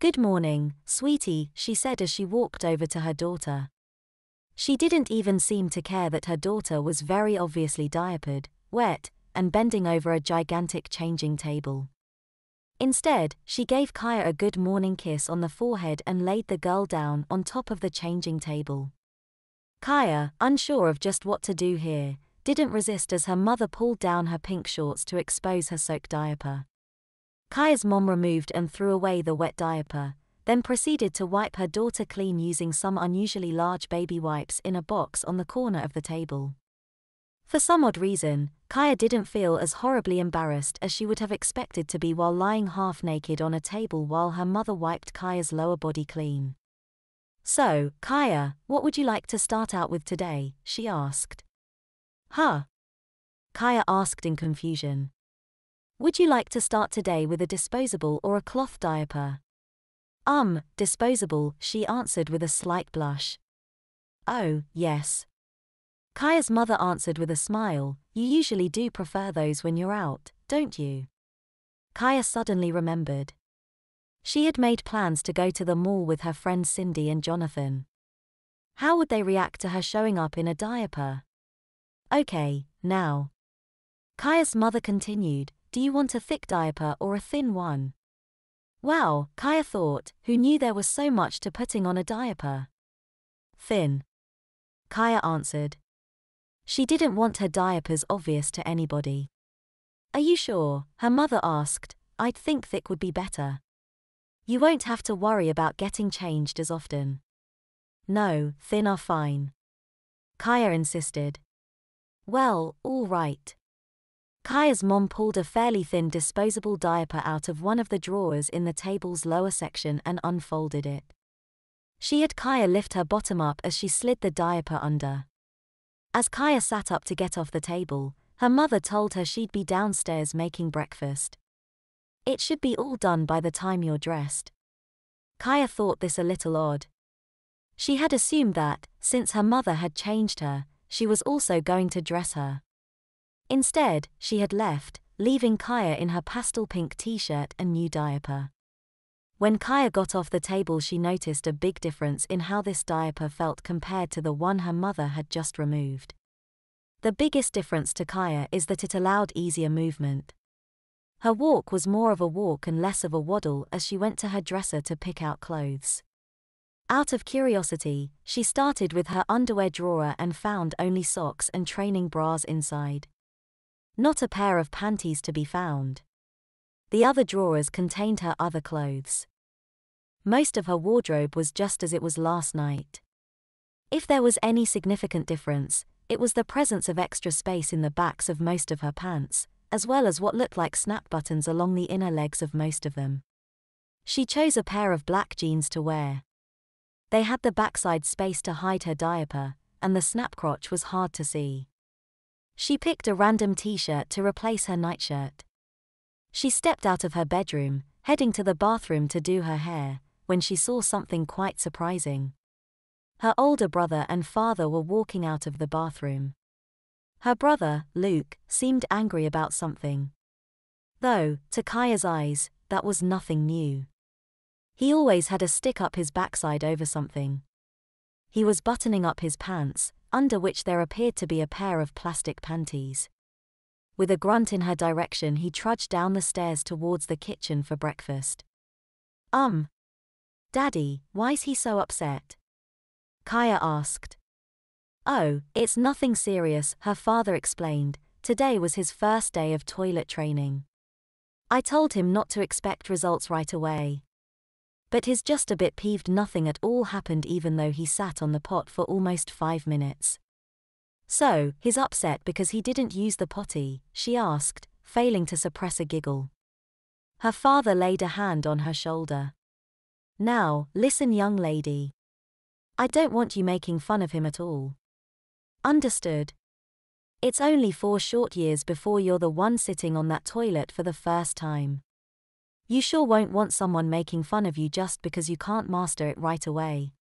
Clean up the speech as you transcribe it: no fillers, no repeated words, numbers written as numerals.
Good morning, sweetie, she said as she walked over to her daughter. She didn't even seem to care that her daughter was very obviously diapered, wet, and bending over a gigantic changing table. Instead, she gave Kaya a good morning kiss on the forehead and laid the girl down on top of the changing table. Kaya, unsure of just what to do here, didn't resist as her mother pulled down her pink shorts to expose her soaked diaper. Kaya's mom removed and threw away the wet diaper, then proceeded to wipe her daughter clean using some unusually large baby wipes in a box on the corner of the table. For some odd reason, Kaya didn't feel as horribly embarrassed as she would have expected to be while lying half naked on a table while her mother wiped Kaya's lower body clean. "So, Kaya, what would you like to start out with today?" she asked. "Huh?" Kaya asked in confusion. "Would you like to start today with a disposable or a cloth diaper?" Disposable," she answered with a slight blush. "Oh, yes." Kaya's mother answered with a smile, "You usually do prefer those when you're out, don't you?" Kaya suddenly remembered. She had made plans to go to the mall with her friends Cindy and Jonathan. How would they react to her showing up in a diaper? "Okay, now," Kaya's mother continued, "do you want a thick diaper or a thin one?" Wow, Kaya thought, who knew there was so much to putting on a diaper? "Thin," Kaya answered. She didn't want her diapers obvious to anybody. "Are you sure?" her mother asked. "I'd think thick would be better. You won't have to worry about getting changed as often." "No, thin are fine," Kaya insisted. "Well, all right." Kaya's mom pulled a fairly thin disposable diaper out of one of the drawers in the table's lower section and unfolded it. She had Kaya lift her bottom up as she slid the diaper under. As Kaya sat up to get off the table, her mother told her she'd be downstairs making breakfast. "It should be all done by the time you're dressed." Kaya thought this a little odd. She had assumed that, since her mother had changed her, she was also going to dress her. Instead, she had left, leaving Kaya in her pastel pink t-shirt and new diaper. When Kaya got off the table, she noticed a big difference in how this diaper felt compared to the one her mother had just removed. The biggest difference to Kaya is that it allowed easier movement. Her walk was more of a walk and less of a waddle as she went to her dresser to pick out clothes. Out of curiosity, she started with her underwear drawer and found only socks and training bras inside. Not a pair of panties to be found. The other drawers contained her other clothes. Most of her wardrobe was just as it was last night. If there was any significant difference, it was the presence of extra space in the backs of most of her pants, as well as what looked like snap buttons along the inner legs of most of them. She chose a pair of black jeans to wear. They had the backside space to hide her diaper, and the snap crotch was hard to see. She picked a random t-shirt to replace her nightshirt. She stepped out of her bedroom, heading to the bathroom to do her hair, when she saw something quite surprising. Her older brother and father were walking out of the bathroom. Her brother, Luke, seemed angry about something. Though, to Kaya's eyes, that was nothing new. He always had a stick up his backside over something. He was buttoning up his pants, under which there appeared to be a pair of plastic panties. With a grunt in her direction, he trudged down the stairs towards the kitchen for breakfast. Daddy, why's he so upset?" Kaya asked. "Oh, it's nothing serious," her father explained. "Today was his first day of toilet training. I told him not to expect results right away. But he's just a bit peeved. Nothing at all happened even though he sat on the pot for almost 5 minutes. So, he's upset because he didn't use the potty?" she asked, failing to suppress a giggle. Her father laid a hand on her shoulder. "Now, listen, young lady. I don't want you making fun of him at all. Understood? It's only 4 short years before you're the one sitting on that toilet for the first time. You sure won't want someone making fun of you just because you can't master it right away."